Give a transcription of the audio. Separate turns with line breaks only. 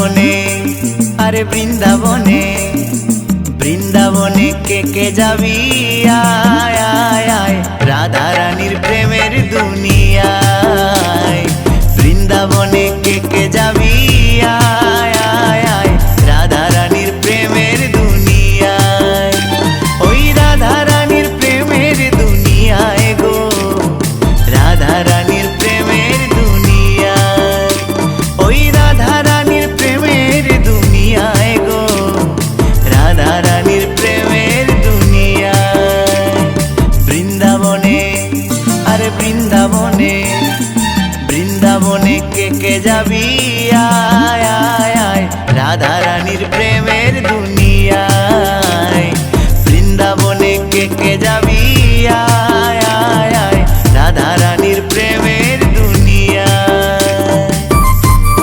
বৃন্দাবনে, আরে বৃন্দাবনে, বৃন্দাবনে কে কে যাবি আয় আয় আয়, রাধা রানীর প্রেমের দুনিয়ায়। বৃন্দাবনে কে কে যাবি আয় আয় আয়, রাধা রানীর প্রেমের দুনিয়ায়। ওই রাধা রানীর প্রেমের দুনিয়ায় গো, রাধা রানীর প্রেমের দুনিয়ায়। ওই রাধা রানীর প্রেমের দুনিয়ায় গো, রাধা রানীর প্রেমের দুনিয়ায়। বৃন্দাবনে, আরে বৃন্দাবনে, বৃন্দাবনে কে কে যাবি আয় আয় আয়, রাধা রানীর